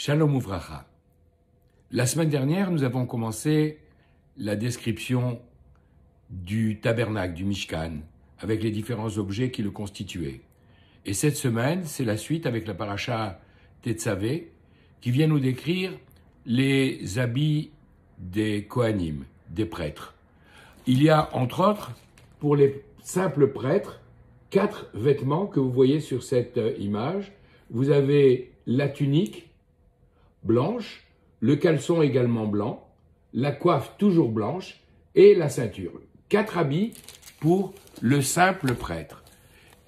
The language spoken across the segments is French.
Shalom Uvracha. La semaine dernière, nous avons commencé la description du tabernacle, du Mishkan, avec les différents objets qui le constituaient. Et cette semaine, c'est la suite avec la paracha Tetzavé, qui vient nous décrire les habits des Kohanim, des prêtres. Il y a, entre autres, pour les simples prêtres, 4 vêtements que vous voyez sur cette image. Vous avez la tunique blanche, le caleçon également blanc, la coiffe toujours blanche et la ceinture. 4 habits pour le simple prêtre.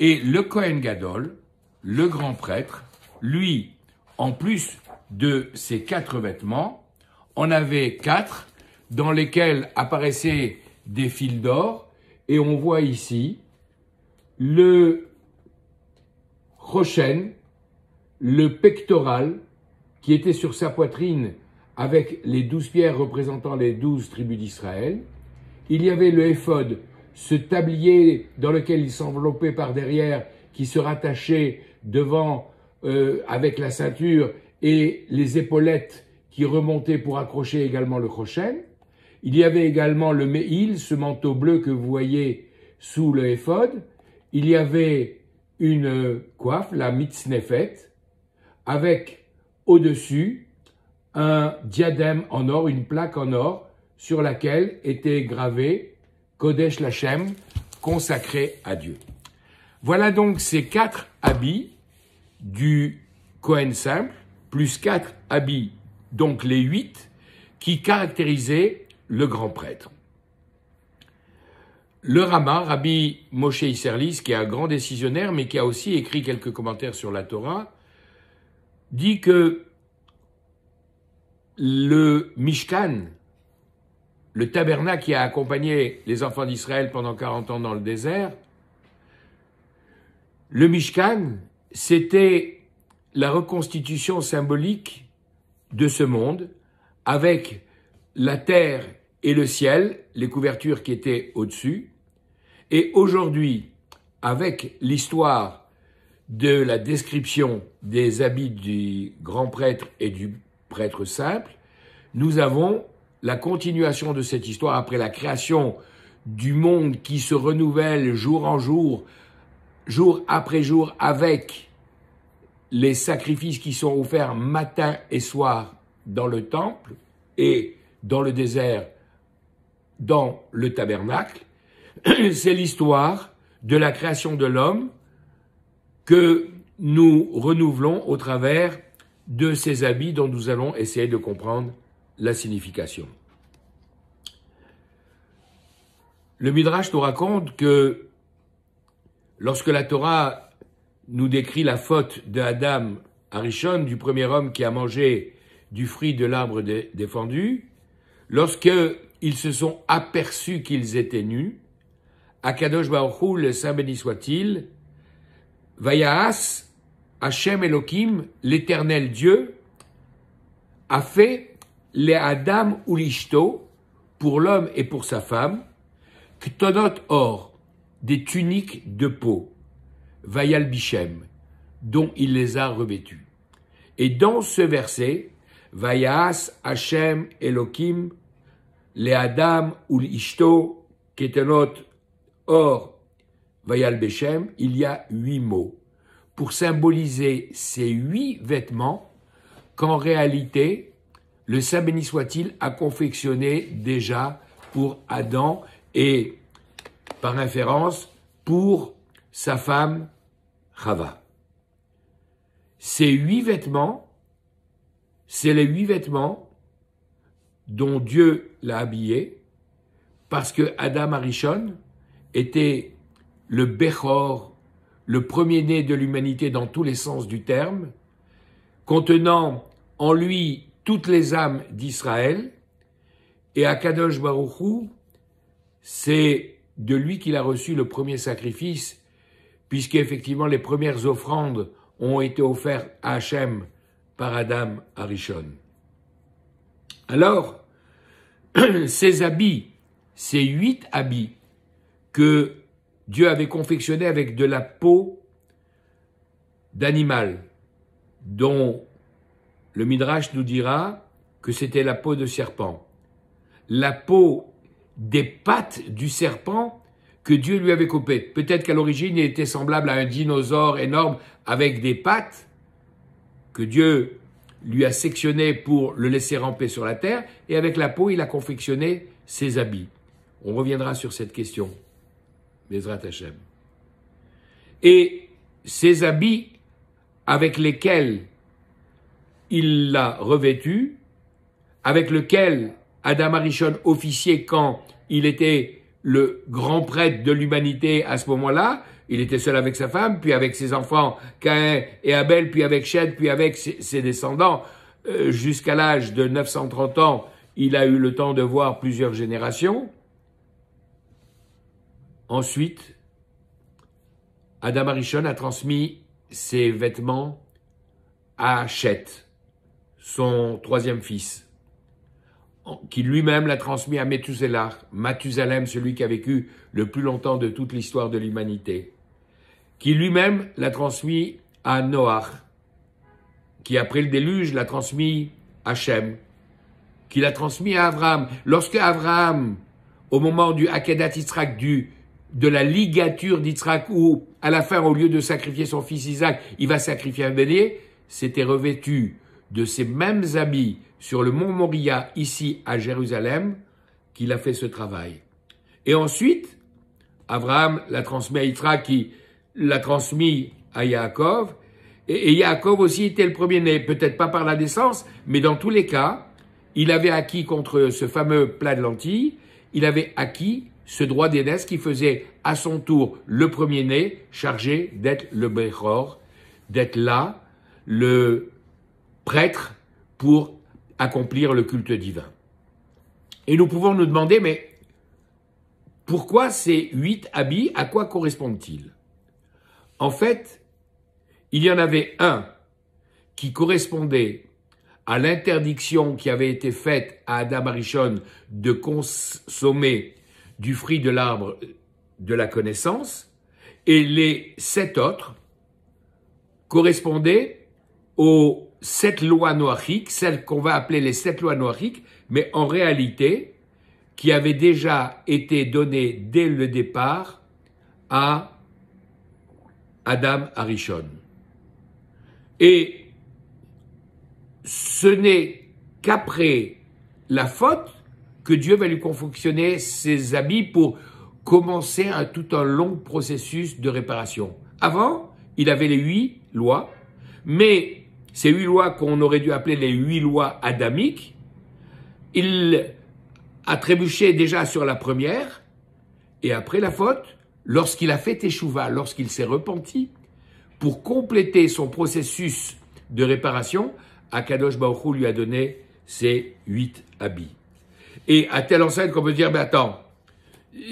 Et le Kohen Gadol, le grand prêtre, lui, en plus de ces 4 vêtements, en avait 4 dans lesquels apparaissaient des fils d'or, et on voit ici le Choshen, le pectoral, qui était sur sa poitrine avec les 12 pierres représentant les 12 tribus d'Israël. Il y avait le éphod, ce tablier dans lequel il s'enveloppait par derrière, qui se rattachait devant avec la ceinture et les épaulettes qui remontaient pour accrocher également le Choshen. Il y avait également le Me'il, ce manteau bleu que vous voyez sous le éphod. Il y avait une coiffe, la mitznefet, avec au-dessus un diadème en or, une plaque en or, sur laquelle était gravé Kodesh Lachem, consacré à Dieu. Voilà donc ces 4 habits du Kohen simple, plus 4 habits, donc les 8, qui caractérisaient le grand prêtre. Le Rama, Rabbi Moshe Isserlis, qui est un grand décisionnaire, mais qui a aussi écrit quelques commentaires sur la Torah, dit que le Mishkan, le tabernacle qui a accompagné les enfants d'Israël pendant 40 ans dans le désert, le Mishkan, c'était la reconstitution symbolique de ce monde avec la terre et le ciel, les couvertures qui étaient au-dessus. Et aujourd'hui, avec l'histoire de la description des habits du grand prêtre et du prêtre simple, nous avons la continuation de cette histoire après la création du monde qui se renouvelle jour en jour, jour après jour, avec les sacrifices qui sont offerts matin et soir dans le temple et dans le désert, dans le tabernacle. C'est l'histoire de la création de l'homme que nous renouvelons au travers de ces habits dont nous allons essayer de comprendre la signification. Le Midrash nous raconte que lorsque la Torah nous décrit la faute de Adam Arishon, du premier homme qui a mangé du fruit de l'arbre défendu, lorsqu'ils se sont aperçus qu'ils étaient nus, Akadosh Baruch Hu, le Saint béni soit-il, Vayahas Hashem Elohim, l'éternel Dieu, a fait les Adam ou l'Ishto, pour l'homme et pour sa femme, Ktonot or, des tuniques de peau, Vayal Bichem, dont il les a revêtus. Et dans ce verset, Vayahas Hashem Elohim, les Adam ou l'Ishto, Ktonot or, Vayal Bichem, il y a 8 mots pour symboliser ces 8 vêtements qu'en réalité, le Saint béni soit-il a confectionné déjà pour Adam et, par inférence, pour sa femme Chava. Ces 8 vêtements, c'est les 8 vêtements dont Dieu l'a habillé, parce que Adam Arishon était le Bechor, le premier-né de l'humanité dans tous les sens du terme, contenant en lui toutes les âmes d'Israël, et Akadosh Baruch Hu, c'est de lui qu'il a reçu le premier sacrifice, puisqu'effectivement les premières offrandes ont été offertes à Hachem par Adam Arishon. Alors, ces habits, ces 8 habits que Dieu avait confectionnés avec de la peau d'animal, dont le Midrash nous dira que c'était la peau de serpent. La peau des pattes du serpent que Dieu lui avait coupée. Peut-être qu'à l'origine, il était semblable à un dinosaure énorme avec des pattes que Dieu lui a sectionné pour le laisser ramper sur la terre, et avec la peau, il a confectionné ses habits. On reviendra sur cette question, Bezrat Hashem. Et ces habits avec lesquels il l'a revêtu, avec lequel Adam Arishon officiait quand il était le grand prêtre de l'humanité à ce moment-là. Il était seul avec sa femme, puis avec ses enfants Caïn et Abel, puis avec Shed, puis avec ses descendants. Jusqu'à l'âge de 930 ans, il a eu le temps de voir plusieurs générations. Ensuite, Adam Arishon a transmis ses vêtements à Shet, son troisième fils, qui lui-même l'a transmis à Mathusalem, celui qui a vécu le plus longtemps de toute l'histoire de l'humanité, qui lui-même l'a transmis à Noach, qui après le déluge l'a transmis à Shem, qui l'a transmis à Abraham. Lorsque Abraham, au moment du Akedat Yitzhak, de la ligature d'Yitzhak, où à la fin, au lieu de sacrifier son fils Isaac, il va sacrifier un bélier, s'était revêtu de ces mêmes habits sur le mont Moria, ici à Jérusalem, qu'il a fait ce travail. Et ensuite, Abraham l'a transmis à Yitzhak, qui l'a transmis à Yaakov, et Yaakov aussi était le premier-né, peut-être pas par la naissance, mais dans tous les cas, il avait acquis contre ce fameux plat de lentilles, il avait acquis ce droit d'aînesse qui faisait à son tour le premier-né chargé d'être le Bechor, d'être là, le prêtre pour accomplir le culte divin. Et nous pouvons nous demander, mais pourquoi ces 8 habits, à quoi correspondent-ils? En fait, il y en avait un qui correspondait à l'interdiction qui avait été faite à Adam Arishon de consommer du fruit de l'arbre de la connaissance, et les 7 autres correspondaient aux 7 lois noachiques, celles qu'on va appeler les 7 lois noachiques, mais en réalité, qui avaient déjà été données dès le départ à Adam Arishon. Et ce n'est qu'après la faute que Dieu va lui confectionner ses habits pour commencer tout un long processus de réparation. Avant, il avait les 8 lois, mais ces 8 lois qu'on aurait dû appeler les 8 lois adamiques, il a trébuché déjà sur la première, et après la faute, lorsqu'il a fait teshuva, lorsqu'il s'est repenti, pour compléter son processus de réparation, Akadosh Baruch Hu lui a donné ses 8 habits. Et à telle enseigne qu'on peut dire, mais attends,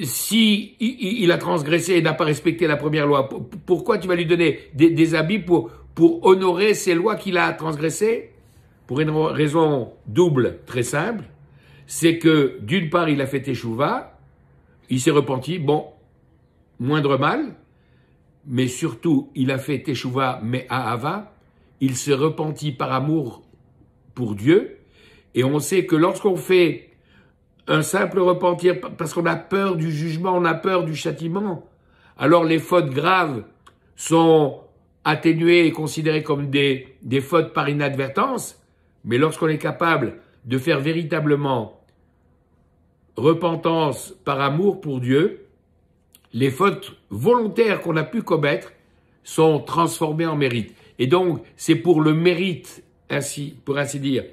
si il a transgressé et n'a pas respecté la première loi, pourquoi tu vas lui donner des habits pour honorer ces lois qu'il a transgressées? Pour une raison double, très simple, c'est que d'une part, il a fait teshuva, il s'est repenti, bon, moindre mal, mais surtout, il a fait teshuva me'ahava, il s'est repenti par amour pour Dieu, et on sait que lorsqu'on fait un simple repentir, parce qu'on a peur du jugement, on a peur du châtiment, alors les fautes graves sont atténuées et considérées comme des fautes par inadvertance, mais lorsqu'on est capable de faire véritablement repentance par amour pour Dieu, les fautes volontaires qu'on a pu commettre sont transformées en mérite. Et donc, c'est pour le mérite, pour ainsi dire,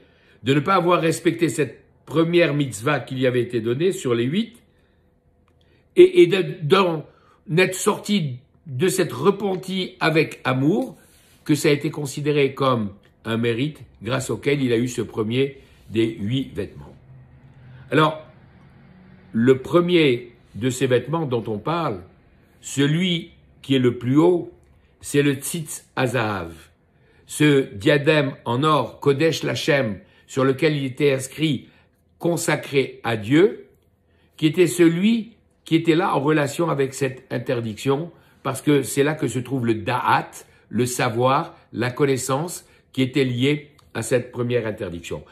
de ne pas avoir respecté cette première mitzvah qui lui avait été donnée sur les 8, et d'être sorti de cette repentie avec amour, que ça a été considéré comme un mérite grâce auquel il a eu ce premier des 8 vêtements. Alors, le premier de ces vêtements dont on parle, celui qui est le plus haut, c'est le Tzitz Hazahav, ce diadème en or, Kodesh Lachem, sur lequel il était inscrit consacré à Dieu, qui était celui qui était là en relation avec cette interdiction, parce que c'est là que se trouve le Da'at, le savoir, la connaissance, qui était lié à cette première interdiction.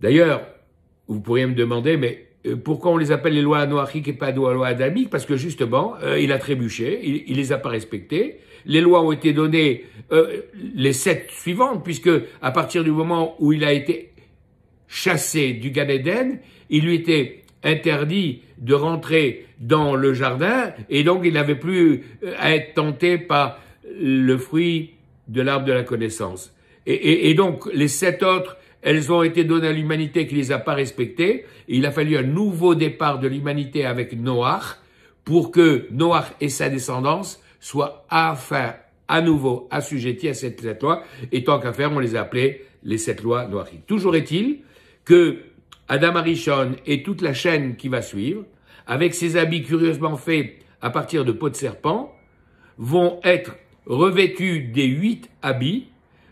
D'ailleurs, vous pourriez me demander, mais pourquoi on les appelle les lois noachiques et pas les lois adamiques? Parce que justement, il a trébuché, il les a pas respectées. Les lois ont été données, les 7 suivantes, puisque à partir du moment où il a été chassé du Gan Eden, il lui était interdit de rentrer dans le jardin, et donc il n'avait plus à être tenté par le fruit de l'arbre de la connaissance. Et donc, les 7 autres, elles ont été données à l'humanité qui les a pas respectées. Et il a fallu un nouveau départ de l'humanité avec Noach pour que Noach et sa descendance soient enfin à nouveau assujettis à cette loi. Et tant qu'à faire, on les a appelées les 7 lois noachiques. Toujours est-il que Adam Arishon et toute la chaîne qui va suivre, avec ses habits curieusement faits à partir de peau de serpent, vont être revêtus des 8 habits,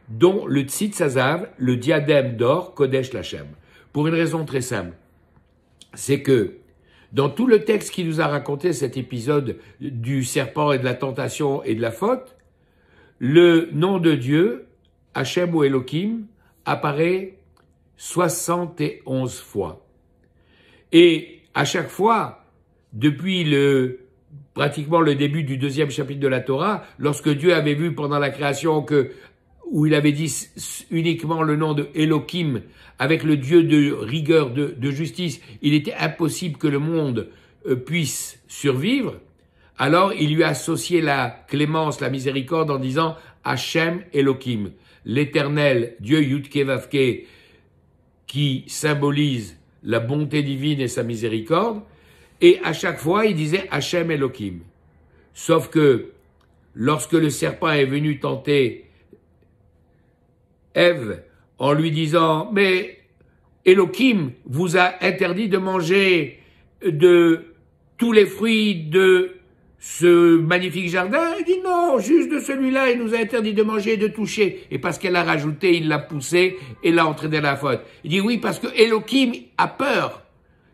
dont le tzitz hazav, le diadème d'or, Kodesh Lachem. Pour une raison très simple, c'est que dans tout le texte qui nous a raconté cet épisode du serpent et de la tentation et de la faute, le nom de Dieu, Hachem ou Elohim, apparaît 71 fois. Et à chaque fois, depuis pratiquement le début du 2e chapitre de la Torah, lorsque Dieu avait vu pendant la création où il avait dit uniquement le nom de Elohim, avec le Dieu de rigueur, de justice, il était impossible que le monde puisse survivre, alors il lui a associé la clémence, la miséricorde en disant Hachem Elohim, l'éternel Dieu Yudke Vavke, qui symbolise la bonté divine et sa miséricorde, et à chaque fois il disait Hachem Elohim. Sauf que lorsque le serpent est venu tenter Ève en lui disant « Mais Elohim vous a interdit de manger de tous les fruits de ce magnifique jardin ?» Il dit « Non, juste de celui-là, il nous a interdit de manger et de toucher. » Et parce qu'elle a rajouté, il l'a poussé et l'a entraîné dans la faute. Il dit « Oui, parce que Elohim a peur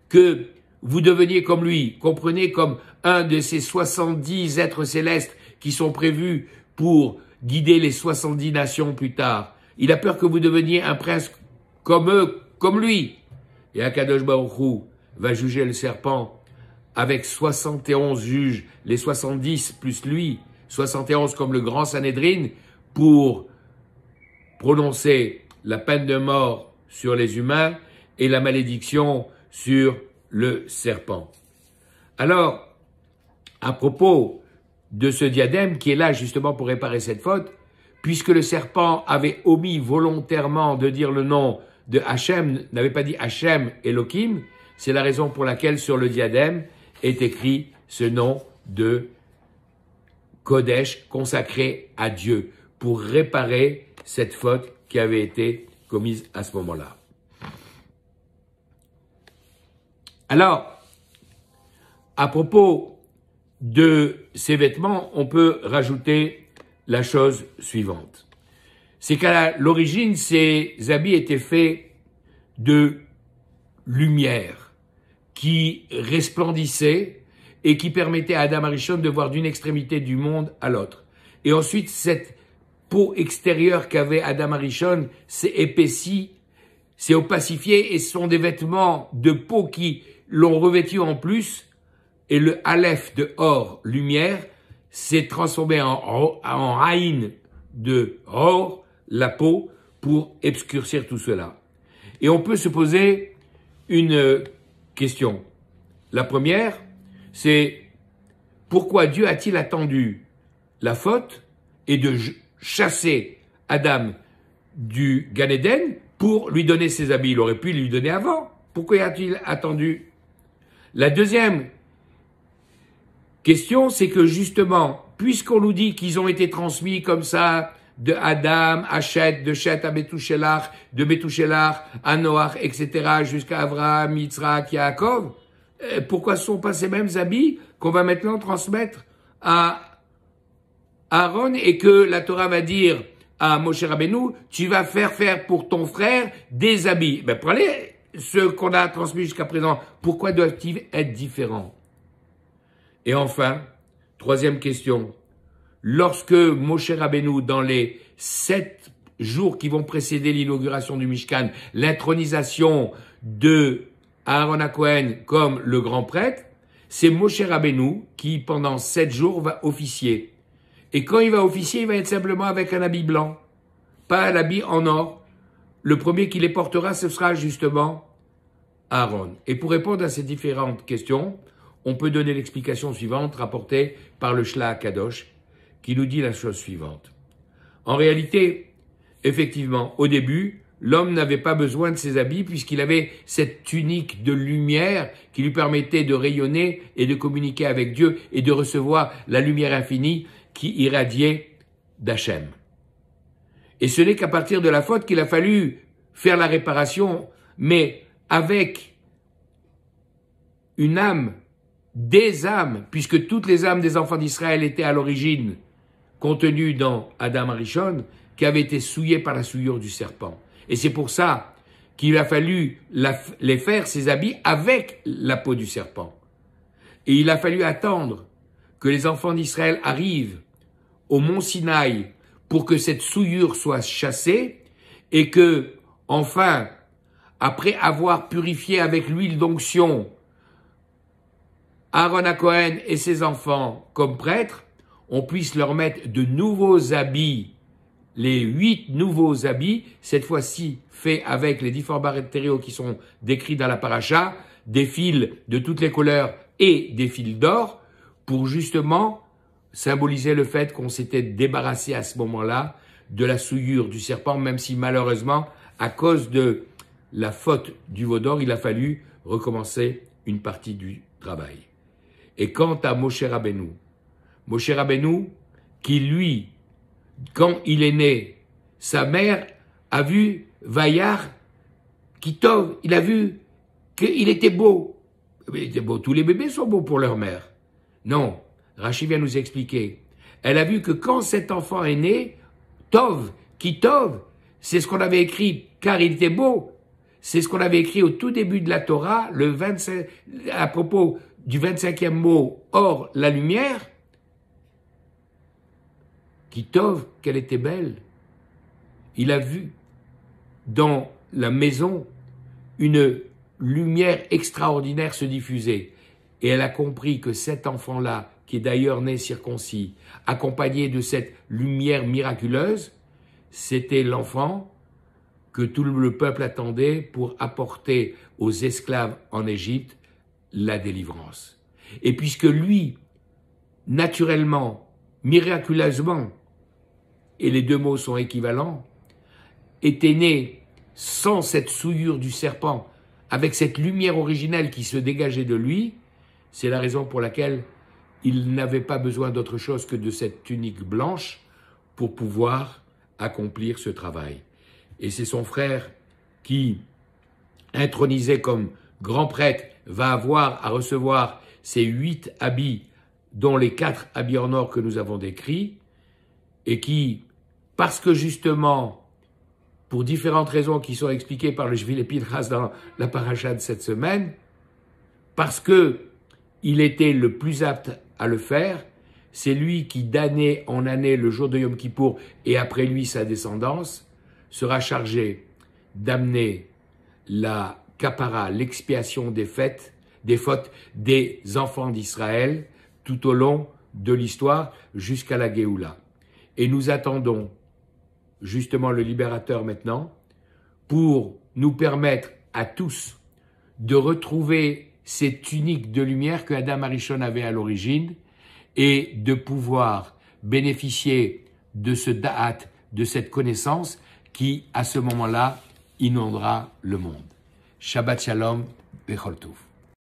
que vous deveniez comme lui. » Comprenez, comme un de ces 70 êtres célestes qui sont prévus pour guider les 70 nations plus tard. Il a peur que vous deveniez un prince comme eux, comme lui. Et Akadosh Baruch Hu va juger le serpent avec 71 juges, les 70 plus lui, 71 comme le grand Sanhédrin, pour prononcer la peine de mort sur les humains et la malédiction sur le serpent. Alors, à propos de ce diadème qui est là justement pour réparer cette faute, puisque le serpent avait omis volontairement de dire le nom de Hachem, n'avait pas dit Hachem Elohim, c'est la raison pour laquelle sur le diadème est écrit ce nom de Kodesh, consacré à Dieu, pour réparer cette faute qui avait été commise à ce moment-là. Alors, à propos de ces vêtements, on peut rajouter la chose suivante. C'est qu'à l'origine, ces habits étaient faits de lumière qui resplendissait et qui permettait à Adam Arishon de voir d'une extrémité du monde à l'autre. Et ensuite, cette peau extérieure qu'avait Adam Arishon s'est épaissie, s'est opacifiée, et ce sont des vêtements de peau qui l'ont revêtu en plus, et le Aleph de or, lumière, s'est transformé en Haïn de or, la peau, pour obscurcir tout cela. Et on peut se poser une question. La première, c'est pourquoi Dieu a-t-il attendu la faute et de chasser Adam du Gan Eden pour lui donner ses habits? Il aurait pu lui donner avant. Pourquoi a-t-il attendu? La deuxième question, c'est que justement, puisqu'on nous dit qu'ils ont été transmis comme ça, de Adam à Chet, de Chet à Metouchelach, de Metouchelach à Noach, etc., jusqu'à Abraham, Yitzhak, Yaakov, pourquoi ce ne sont pas ces mêmes habits qu'on va maintenant transmettre à Aaron et que la Torah va dire à Moshe Rabbeinu, tu vas faire pour ton frère des habits. Ben, prenez ceux qu'on a transmis jusqu'à présent. Pourquoi doivent-ils être différents? Et enfin, troisième question. Lorsque Moshe Rabbeinu, dans les 7 jours qui vont précéder l'inauguration du Mishkan, l'intronisation de Aaron HaKohen comme le grand prêtre, c'est Moshe Rabbeinu qui, pendant 7 jours, va officier. Et quand il va officier, il va être simplement avec un habit blanc, pas un habit en or. Le premier qui les portera, ce sera justement Aaron. Et pour répondre à ces différentes questions, on peut donner l'explication suivante rapportée par le Shla Kadosh, qui nous dit la chose suivante. En réalité, effectivement, au début, l'homme n'avait pas besoin de ses habits puisqu'il avait cette tunique de lumière qui lui permettait de rayonner et de communiquer avec Dieu et de recevoir la lumière infinie qui irradiait d'Hachem. Et ce n'est qu'à partir de la faute qu'il a fallu faire la réparation, mais avec une âme, des âmes, puisque toutes les âmes des enfants d'Israël étaient à l'origine contenues dans Adam Arishon, qui avaient été souillées par la souillure du serpent. Et c'est pour ça qu'il a fallu les faire, ces habits, avec la peau du serpent. Et il a fallu attendre que les enfants d'Israël arrivent au mont Sinaï pour que cette souillure soit chassée et que, enfin, après avoir purifié avec l'huile d'onction Aaron HaKohen et ses enfants comme prêtres, on puisse leur mettre de nouveaux habits, les 8 nouveaux habits, cette fois-ci faits avec les différents matériaux qui sont décrits dans la paracha, des fils de toutes les couleurs et des fils d'or, pour justement symboliser le fait qu'on s'était débarrassé à ce moment-là de la souillure du serpent, même si malheureusement, à cause de la faute du veau d'or, il a fallu recommencer une partie du travail. Et quant à Moshe Rabbeinu, qui lui, quand il est né, sa mère a vu Vayar Kitov, il a vu qu'il était beau. Il était beau, tous les bébés sont beaux pour leur mère. Non, Rachid vient nous expliquer. Elle a vu que quand cet enfant est né, Tov, Kitov, c'est ce qu'on avait écrit, car il était beau. C'est ce qu'on avait écrit au tout début de la Torah, le 25, à propos du 25e mot, or la lumière, Kitov, qu'elle était belle. Il a vu dans la maison une lumière extraordinaire se diffuser. Et elle a compris que cet enfant-là, qui est d'ailleurs né circoncis, accompagné de cette lumière miraculeuse, c'était l'enfant que tout le peuple attendait pour apporter aux esclaves en Égypte la délivrance. Et puisque lui, naturellement, miraculeusement, et les deux mots sont équivalents, était né sans cette souillure du serpent, avec cette lumière originelle qui se dégageait de lui, c'est la raison pour laquelle il n'avait pas besoin d'autre chose que de cette tunique blanche pour pouvoir accomplir ce travail. Et c'est son frère qui, intronisé comme grand prêtre, va avoir à recevoir ces 8 habits, dont les 4 habits en or que nous avons décrits, et qui, parce que justement, pour différentes raisons qui sont expliquées par le Shvile Pinchas dans la paracha de cette semaine, parce que il était le plus apte à le faire, c'est lui qui, d'année en année, le jour de Yom Kippour, et après lui sa descendance, sera chargé d'amener la kapara, l'expiation des fautes des enfants d'Israël, tout au long de l'histoire, jusqu'à la Géoula. Et nous attendons justement le libérateur maintenant, pour nous permettre à tous de retrouver cette tunique de lumière que Adam Arishon avait à l'origine et de pouvoir bénéficier de ce da'at, de cette connaissance qui, à ce moment-là, inondera le monde. Shabbat Shalom, Bechol Tov.